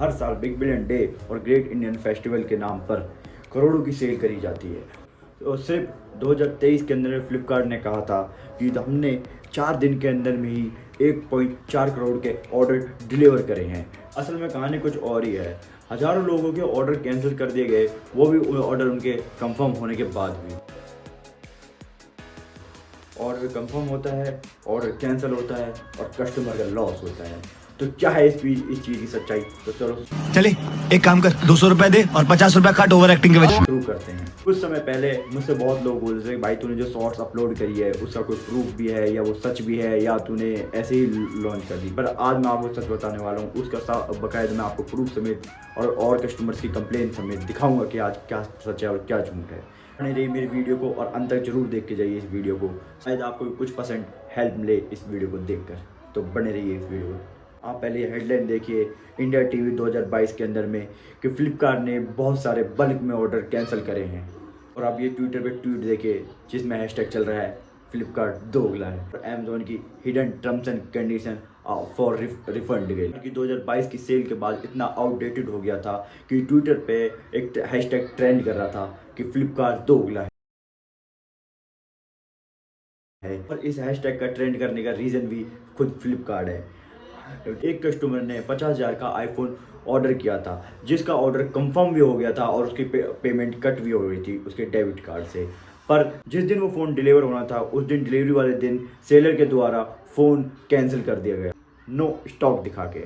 हर साल big billion day और great Indian festival के नाम पर करोड़ों की सेल करी जाती है। तो सिर्फ 2023 के अंदर फ्लिपकार्ट ने कहा था कि हमने 4 दिन के अंदर में ही 1.4 करोड़ के ऑर्डर डिलीवर करे हैं। असल में कहानी कुछ और ही है। हज़ारों लोगों के ऑर्डर कैंसिल कर दिए गए, वो भी ऑर्डर उनके कंफर्म होने के बाद भी। ऑर्डर कंफर्म होता है, ऑर्डर कैंसिल होता है और कस्टमर का लॉस होता है। तो क्या है इस चीज़ की सच्चाई? तो चलो चले एक काम कर, 200 रुपए दे और 50 रुपए काट ओवर एक्टिंग के वजह। शुरू करते हैं। कुछ समय पहले मुझसे बहुत लोग बोल रहे थे भाई तूने जो शॉर्ट्स अपलोड करी है उसका कोई प्रूफ भी है या वो सच भी है या तूने ऐसे ही लॉन्च कर दी। पर आज मैं आपको सच बताने वाला हूँ, उसका बाकायदा मैं आपको प्रूफ समेत और कस्टमर्स की कंप्लेन समेत दिखाऊंगा कि आज क्या सच है और क्या झूठ है। बने रहिए मेरी वीडियो को और अंत तक जरूर देख के जाइए इस वीडियो को, शायद आपको कुछ परसेंट हेल्प मिले इस वीडियो को देखकर। तो बने रहिए इस वीडियो को। आप पहले हेडलाइन देखिए इंडिया टीवी 2022 के अंदर में कि फ्लिपकार्ट ने बहुत सारे बल्क में ऑर्डर कैंसिल करे हैं। और आप ये ट्विटर पे ट्वीट देखिए जिसमें हैशटैग चल रहा है फ्लिपकार्ट दोगला है। और अमेजोन की hidden terms and condition for refund गई कि 2022 की सेल के बाद इतना आउटडेटेड हो गया था कि ट्विटर पे एक हैशटैग ट्रेंड कर रहा था कि फ्लिपकार्ट दोगला है। और इस हैशटैग का ट्रेंड करने का रीज़न भी खुद फ्लिपकार्ट है। एक कस्टमर ने 50,000 का आईफोन ऑर्डर किया था जिसका ऑर्डर कंफर्म भी हो गया था और उसकी पेमेंट कट भी हो गई थी उसके डेबिट कार्ड से। पर जिस दिन वो फ़ोन डिलीवर होना था उस दिन डिलीवरी वाले दिन सेलर के द्वारा फ़ोन कैंसिल कर दिया गया, नो स्टॉक दिखा के।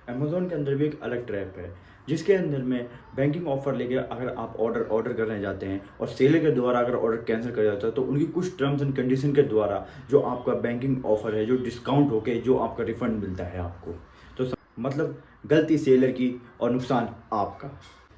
अमेज़ोन के अंदर भी एक अलग ट्रैप है जिसके अंदर में बैंकिंग ऑफर लेके अगर आप ऑर्डर करने जाते हैं और सेलर के द्वारा अगर ऑर्डर कैंसिल कर जाता है तो उनकी कुछ टर्म्स एंड कंडीशन के द्वारा जो आपका बैंकिंग ऑफर है, जो डिस्काउंट होके जो आपका रिफंड मिलता है आपको, तो मतलब गलती सेलर की और नुकसान आपका।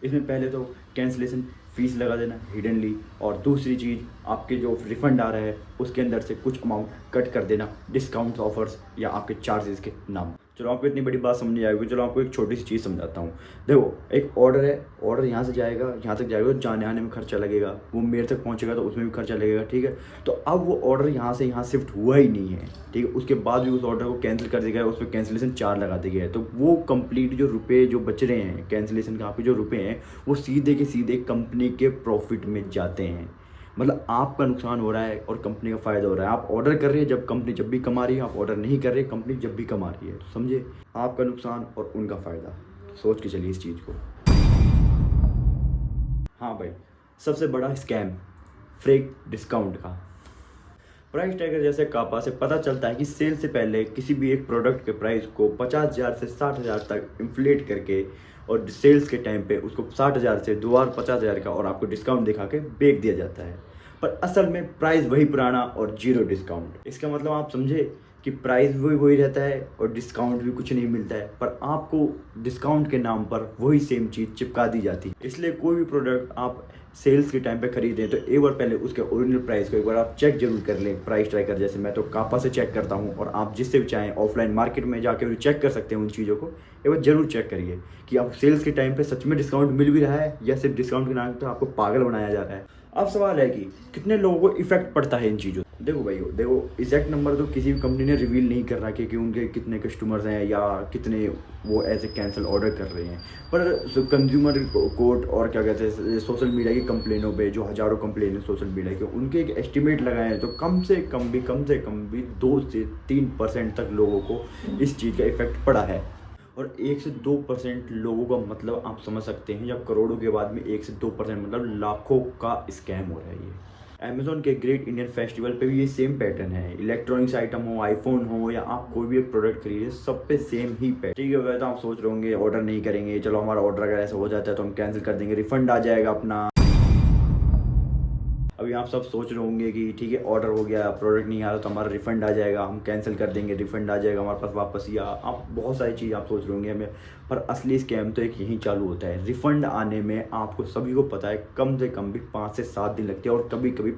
इसमें पहले तो कैंसिलेशन फीस लगा देना हिडनली, और दूसरी चीज़ आपके जो रिफ़ंड आ रहा है उसके अंदर से कुछ अमाउंट कट कर देना डिस्काउंट ऑफर्स या आपके चार्जेस के नाम। चलो आपको इतनी बड़ी बात समझ नहीं आएगी, चलो आपको एक छोटी सी चीज़ समझाता हूँ। देखो एक ऑर्डर है, ऑर्डर यहाँ से जाएगा यहाँ तक जाएगा तो जाने आने में खर्चा लगेगा, वो मेरे तक पहुँचेगा तो उसमें भी खर्चा लगेगा, ठीक है। तो अब वो ऑर्डर यहाँ से यहाँ शिफ्ट हुआ ही नहीं है, ठीक है। उसके बाद भी उस ऑर्डर को कैंसिल कर दिया गया, उस पर कैंसिलेशन चार्ज लगा दिया गया है। तो वो कंप्लीट जो रुपये जो बच रहे हैं कैंसिलेशन के, आपके जो रुपये हैं वो सीधे के सीधे कंपनी के प्रॉफिट में जाते हैं। मतलब आपका नुकसान हो रहा है और कंपनी का फ़ायदा हो रहा है। आप ऑर्डर कर रहे हैं जब कंपनी जब भी कमा रही है, आप ऑर्डर नहीं कर रहे कंपनी जब भी कमा रही है। तो समझे, आपका नुकसान और उनका फ़ायदा, तो सोच के चलिए इस चीज़ को। हाँ भाई, सबसे बड़ा स्कैम फेक डिस्काउंट का। प्राइस टैगर जैसे कापा से पता चलता है कि सेल से पहले किसी भी एक प्रोडक्ट के प्राइस को 50,000 से 60,000 तक इन्फ्लेट करके और सेल्स के टाइम पे उसको 60,000 से दोबारा 50,000 का और आपको डिस्काउंट दिखा के बेच दिया जाता है। पर असल में प्राइस वही पुराना और जीरो डिस्काउंट। इसका मतलब आप समझे कि प्राइस वही रहता है और डिस्काउंट भी कुछ नहीं मिलता है, पर आपको डिस्काउंट के नाम पर वही सेम चीज़ चिपका दी जाती है। इसलिए कोई भी प्रोडक्ट आप सेल्स के टाइम पे खरीदें तो एक बार पहले उसके ओरिजिनल प्राइस को एक बार आप चेक जरूर कर लें। प्राइस ट्रैकर जैसे मैं तो कापा से चेक करता हूँ, और आप जिससे भी चाहें ऑफलाइन मार्केट में जाकर भी चेक कर सकते हैं उन चीज़ों को। एक बार जरूर चेक करिए कि आप सेल्स के टाइम पे सच में डिस्काउंट मिल भी रहा है या सिर्फ डिस्काउंट के नाम पर आपको पागल बनाया जा रहा है। अब सवाल है कि कितने लोगों को इफेक्ट पड़ता है इन चीज़ों। देखो भाई, देखो एग्जैक्ट नंबर तो किसी भी कंपनी ने रिवील नहीं कर रहा कि उनके कितने कस्टमर्स हैं या कितने वो ऐसे कैंसिल ऑर्डर कर रहे हैं। पर कंज्यूमर कोर्ट और क्या कहते हैं सोशल मीडिया की कंप्लेनों पे, जो हज़ारों कंप्लेन है सोशल मीडिया के, उनके एक एस्टिमेट लगाए हैं तो कम से कम भी 2 से 3% तक लोगों को इस चीज़ का इफेक्ट पड़ा है। और 1 से 2% लोगों का मतलब आप समझ सकते हैं, या करोड़ों के बाद में 1 से 2% मतलब लाखों का स्कैम हो रहा है ये। अमेज़ोन के ग्रेट इंडियन फेस्टिवल पे भी ये सेम पैटर्न है। इलेक्ट्रॉनिक्स आइटम हो, आईफोन हो या आप कोई भी एक प्रोडक्ट खरीदें, सब पे सेम ही पैटर्न। ठीक है, तो आप सोच रहे होंगे ऑर्डर नहीं करेंगे, चलो हमारा ऑर्डर अगर ऐसा हो जाता है तो हम कैंसिल कर देंगे, रिफंड आ जाएगा अपना। अभी आप सब सोच रहे होंगे कि ठीक है ऑर्डर हो गया, प्रोडक्ट नहीं आ रहा तो हमारा रिफ़ंड आ जाएगा, हम कैंसिल कर देंगे, रिफ़ंड आ जाएगा हमारे पास वापस, या आप बहुत सारी चीज़ आप सोच रहे होंगे हमें। पर असली स्कैम तो एक यहीं चालू होता है। रिफ़ंड आने में आपको सभी को पता है कम से कम भी 5 से 7 दिन लगते हैं, और कभी कभी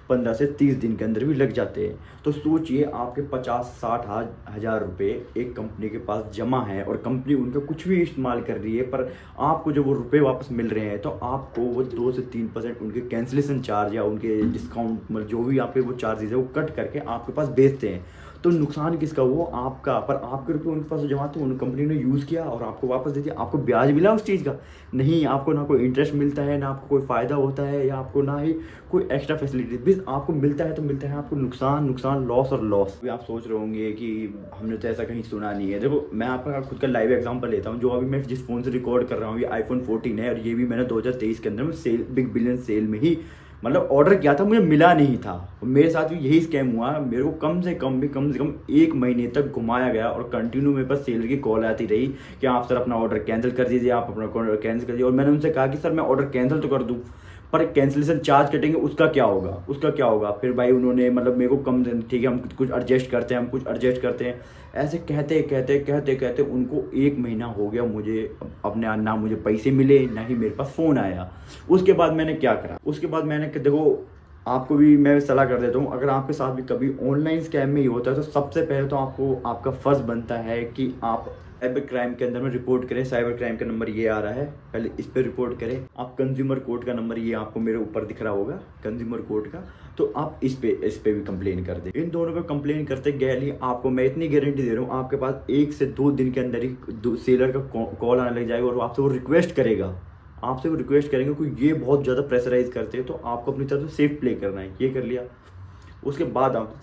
15 से 30 दिन के अंदर भी लग जाते हैं। तो सोचिए आपके 50-60 हज़ार रुपये एक कंपनी के पास जमा है और कंपनी उनका कुछ भी इस्तेमाल कर रही है, पर आपको जब वो रुपये वापस मिल रहे हैं तो आपको वो 2 से 3% उनके कैंसिलेशन चार्ज या उनके डिस्काउंट मतलब जो भी आपके वो चार्जेस है वो कट करके आपके पास भेजते हैं। तो नुकसान किसका, वो आपका। पर आपके रुपये उनके पास जमा थे, उन कंपनी ने यूज़ किया और आपको वापस दे दिया। आपको ब्याज मिला उस चीज़ का? नहीं, आपको ना कोई इंटरेस्ट मिलता है, ना आपको कोई फ़ायदा होता है, या आपको ना ही कोई एक्स्ट्रा फैसिलिटी। बस आपको मिलता है तो मिलता है, आपको नुकसान नुकसान, लॉस और लॉस। अभी आप सोच रहे होंगे कि हमने तो ऐसा कहीं सुना नहीं है। देखो, मैं आपका खुद का लाइव एग्जांपल लेता हूँ। जो अभी मैं जिस फ़ोन से रिकॉर्ड कर रहा हूँ, ये iPhone 14 है, और ये भी मैंने 2023 के अंदर में सेल, बिग बिलियन सेल में ही मतलब ऑर्डर किया था, मुझे मिला नहीं था। मेरे साथ भी यही स्कैम हुआ। मेरे को कम से कम 1 महीने तक घुमाया गया और कंटिन्यू मेरे पास सेलर की कॉल आती रही कि आप सर अपना ऑर्डर कैंसिल कर दीजिए, आप अपना ऑर्डर कैंसिल कर दीजिए। और मैंने उनसे कहा कि सर मैं ऑर्डर कैंसिल तो कर दूँ, पर कैंसिलेशन चार्ज कटेंगे, उसका क्या होगा। फिर भाई उन्होंने मतलब मेरे को कम, ठीक है हम कुछ एडजस्ट करते हैं। ऐसे कहते उनको 1 महीना हो गया। मुझे अपने ना मुझे पैसे मिले, ना ही मेरे पास फ़ोन आया। उसके बाद मैंने क्या करा, देखो आपको भी मैं सलाह कर देता हूँ, अगर आपके साथ भी कभी ऑनलाइन स्कैम में ही होता है तो सबसे पहले तो आपको आपका फ़र्ज़ बनता है कि आप साइबर क्राइम के अंदर में रिपोर्ट करें। साइबर क्राइम का नंबर ये आ रहा है, पहले इस पर रिपोर्ट करें। आप कंज्यूमर कोर्ट का नंबर ये आपको मेरे ऊपर दिख रहा होगा, कंज्यूमर कोर्ट का, तो आप इस पे भी कंप्लेन कर दें। इन दोनों पे कंप्लेन करते गए आपको मैं इतनी गारंटी दे रहा हूँ, आपके पास 1 से 2 दिन के अंदर ही सेलर का कॉल आने लग जाएगा और आपसे वो रिक्वेस्ट करेगा, क्योंकि ये बहुत ज़्यादा प्रेशराइज करते हैं। तो आपको अपनी तरफ से सेफ प्ले करना है। ये कर लिया, उसके बाद आप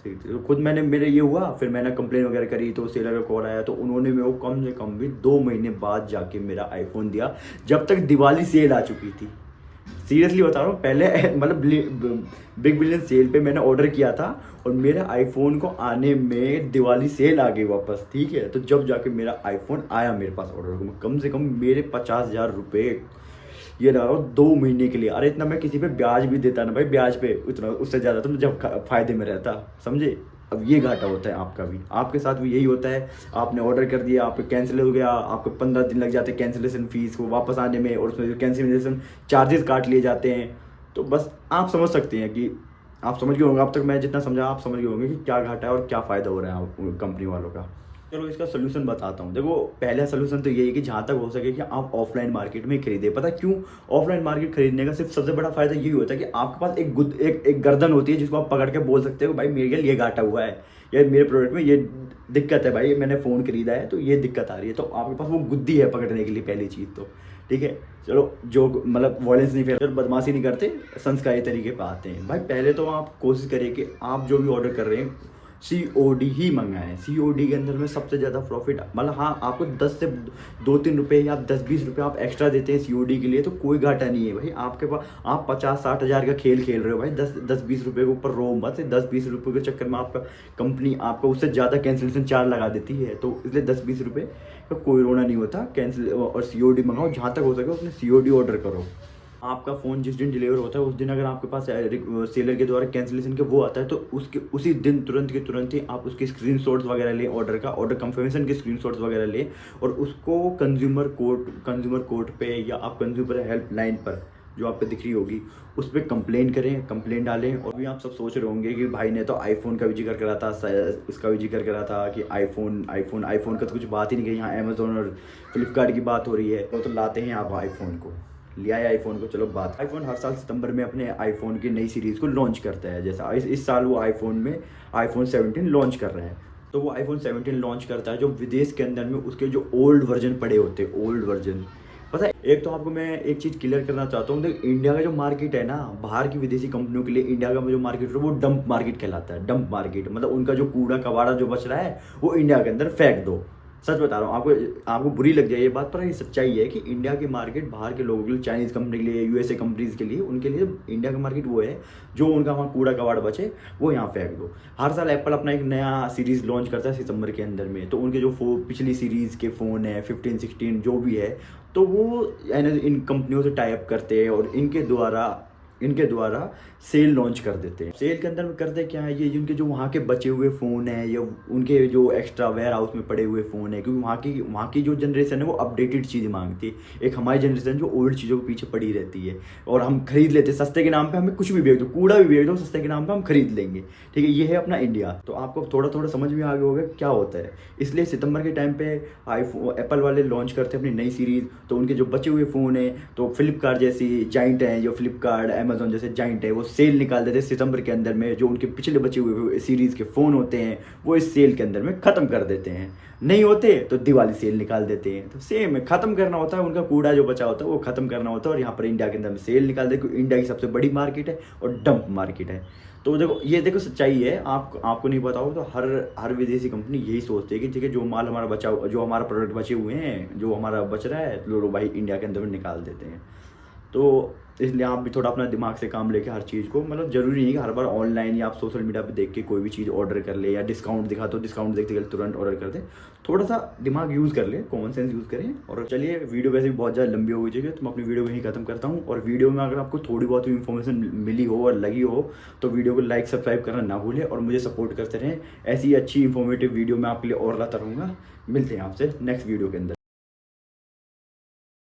खुद मेरे ये हुआ, फिर मैंने कंप्लेन वगैरह करी तो सेलर का कॉल आया, तो उन्होंने मेरे को कम से कम भी 2 महीने बाद जाके मेरा आईफोन दिया, जब तक दिवाली सेल आ चुकी थी। सीरियसली बता रहा हूँ, पहले मतलब बिग बिलियन सेल पे मैंने ऑर्डर किया था और मेरे आईफोन को आने में दिवाली सेल आ गई वापस, ठीक है। तो जब जाके मेरा आईफोन आया मेरे पास ऑर्डर, कम से कम मेरे 50,000 रुपये ये लगा रहा हूँ 2 महीने के लिए। अरे इतना मैं किसी पे ब्याज भी देता ना भाई, ब्याज पे उतना उससे ज़्यादा तो जब फ़ायदे में रहता, समझे। अब ये घाटा होता है आपका भी, आपके साथ भी यही होता है। आपने ऑर्डर कर दिया, आप कैंसिल हो गया, आपको 15 दिन लग जाते हैं कैंसिलेशन फ़ीस को वापस आने में, और उसमें जो कैंसिलेशन चार्जेस काट लिए जाते हैं। तो बस आप समझ सकते हैं कि आप समझ गए होंगे, अब तक मैं जितना समझा आप समझ गए होंगे कि क्या घाटा है और क्या फ़ायदा हो रहा है कंपनी वालों का। चलो इसका सोल्यूशन बताता हूँ। देखो, पहला सोल्यूशन तो यही है कि जहाँ तक हो सके कि आप ऑफलाइन मार्केट में खरीदें। पता क्यों? ऑफलाइन मार्केट खरीदने का सिर्फ सबसे बड़ा फायदा यही होता है कि आपके पास एक गर्दन होती है जिसको आप पकड़ के बोल सकते हो भाई मेरे लिए घाटा हुआ है, या मेरे प्रोडक्ट में ये दिक्कत है, भाई मैंने फ़ोन खरीदा है तो ये दिक्कत आ रही है। तो आपके पास वो बुद्धि है पकड़ने के लिए, पहली चीज़ तो ठीक है। चलो, जो मतलब वॉयलेंस नहीं फैलते, बदमाशी नहीं करते, संस्कारी तरीके पर आते हैं। भाई पहले तो आप कोशिश करें कि आप जो भी ऑर्डर कर रहे हैं COD ही मंगाएं। COD के अंदर में सबसे ज़्यादा प्रॉफिट, मतलब हाँ आपको 10 से 2-3 रुपये या 10-20 रुपये आप एक्स्ट्रा देते हैं COD के लिए, तो कोई घाटा नहीं है भाई आपके पास। आप 50-60 हज़ार का खेल खेल रहे हो भाई, 10-20 रुपये के ऊपर रो मत। 10-20 रुपये के चक्कर में आपका कंपनी आपको उससे ज़्यादा कैंसिलेशन चार्ज लगा देती है। तो इसलिए 10-20 रुपये का कोई रोना नहीं होता। कैंसिल और COD मंगाओ, जहाँ तक हो सके उसमें COD ऑर्डर करो। आपका फ़ोन जिस दिन डिलीवर होता है उस दिन अगर आपके पास सेलर के द्वारा कैंसिलेशन के वो आता है, तो उसके उसी दिन तुरंत ही आप उसके स्क्रीनशॉट्स वगैरह लें, ऑर्डर कंफर्मेशन के स्क्रीनशॉट्स वगैरह लें, और उसको कंज्यूमर कोर्ट पे या आप कंज्यूमर हेल्पलाइन पर जो आपको दिख रही होगी उस पर कंप्लेन डालें। और भी आप सब सोच रहे होंगे कि भाई ने तो आईफोन का भी जिक्र करा था, उसका भी जिक्र करा था कि आईफोन का तो कुछ बात ही नहीं कही। यहाँ अमेजोन और फ्लिपकार्ट की बात हो रही है, तो लाते हैं आप आईफोन को, लिया है आईफोन को। चलो बात, आईफोन हर साल सितंबर में अपने आईफोन की नई सीरीज़ को लॉन्च करता है। जैसा इस साल वो आईफोन 17 लॉन्च कर रहे हैं। तो वो आईफोन 17 लॉन्च करता है, जो विदेश के अंदर में उसके जो ओल्ड वर्जन पड़े होते हैं, ओल्ड वर्जन। पता है, एक तो आपको मैं एक चीज़ क्लियर करना चाहता हूँ। देखो, इंडिया का जो मार्केट है ना, बाहर की विदेशी कंपनियों के लिए इंडिया का जो मार्केट है वो डंप मार्केट कहलाता है। डंप मार्केट मतलब उनका जो कूड़ा कबाड़ा जो बच रहा है वो इंडिया के अंदर फेंक दो। सच बता रहा हूँ, आपको बुरी लग जाए ये बात, पर ये सच्चाई है कि इंडिया की मार्केट बाहर के लोगों के लिए, चाइनीज़ कंपनी के लिए, USA कंपनीज़ के लिए, उनके लिए इंडिया का मार्केट वो है जो उनका वहाँ कूड़ा कबाड़ बचे वो यहाँ फेंक दो। हर साल एप्पल अपना एक नया सीरीज़ लॉन्च करता है सितंबर के अंदर में। तो उनके जो पिछली सीरीज़ के फ़ोन है 15, 16 जो भी है, तो वो इन कंपनियों से टाई अप करते हैं और इनके द्वारा सेल लॉन्च कर देते हैं। सेल के अंदर में करते क्या है, ये जिनके जो वहाँ के बचे हुए फ़ोन हैं या उनके जो एक्स्ट्रा वेयर हाउस में पड़े हुए फ़ोन है, क्योंकि वहाँ की जो जनरेशन है वो अपडेटेड चीज़ें मांगती है। एक हमारी जनरेशन जो ओल्ड चीज़ों के पीछे पड़ी रहती है और हम खरीद लेते हैं सस्ते के नाम पे। हमें कुछ भी बेच दो, कूड़ा भी बेच दो, सस्ते के नाम पे हम खरीद लेंगे, ठीक है। ये है अपना इंडिया। तो आपको थोड़ा समझ में आ गया होगा क्या होता है। इसलिए सितंबर के टाइम पे एप्पल वाले लॉन्च करते हैं अपनी नई सीरीज़। तो उनके जो बचे हुए फ़ोन हैं, तो फ्लिपकार्ट जैसी जाइंट हैं, जो फ्लिपकार्ट, अमेजोन जैसे जाइंट है वो सेल निकाल देते हैं सितंबर के अंदर में, जो उनके पिछले बचे हुए सीरीज़ के फ़ोन होते हैं वो इस सेल के अंदर में ख़त्म कर देते हैं। नहीं होते तो दिवाली सेल निकाल देते हैं। तो सेम है, ख़त्म करना होता है, उनका कूड़ा जो बचा होता है वो ख़त्म करना होता है। और यहाँ पर इंडिया के अंदर में सेल निकाल देते, क्योंकि इंडिया की सबसे बड़ी मार्केट है और डंप मार्केट है। तो देखो ये देखो सच्चाई है, आपको नहीं पता हो तो हर विदेशी कंपनी यही सोचती है कि ठीक है जो माल हमारा बचा, जो हमारा प्रोडक्ट बचे हुए हैं, जो हमारा बच रहा है, लो भाई इंडिया के अंदर में निकाल देते हैं। तो इसलिए आप भी थोड़ा अपना दिमाग से काम लेके हर चीज़ को, मतलब ज़रूरी नहीं कि हर बार ऑनलाइन या आप सोशल मीडिया पे देख के कोई भी चीज़ ऑर्डर कर ले, या डिस्काउंट दिखा तो डिस्काउंट देखते गए तुरंत ऑर्डर कर दे। थोड़ा सा दिमाग यूज़ कर ले, कॉमन सेंस यूज़ करें। और चलिए वीडियो वैसे भी बहुत ज़्यादा लंबी हो गई है, तो मैं अपनी वीडियो को यहीं खत्म करता हूँ। और वीडियो में अगर आपको थोड़ी बहुत इन्फॉर्मेशन मिली हो और लगी हो तो वीडियो को लाइक सब्सक्राइब करना ना भूलें और मुझे सपोर्ट करते रहें। ऐसी अच्छी इन्फॉर्मेटिव वीडियो मैं आपके लिए और लाता रहूँगा। मिलते हैं आपसे नेक्स्ट वीडियो के अंदर।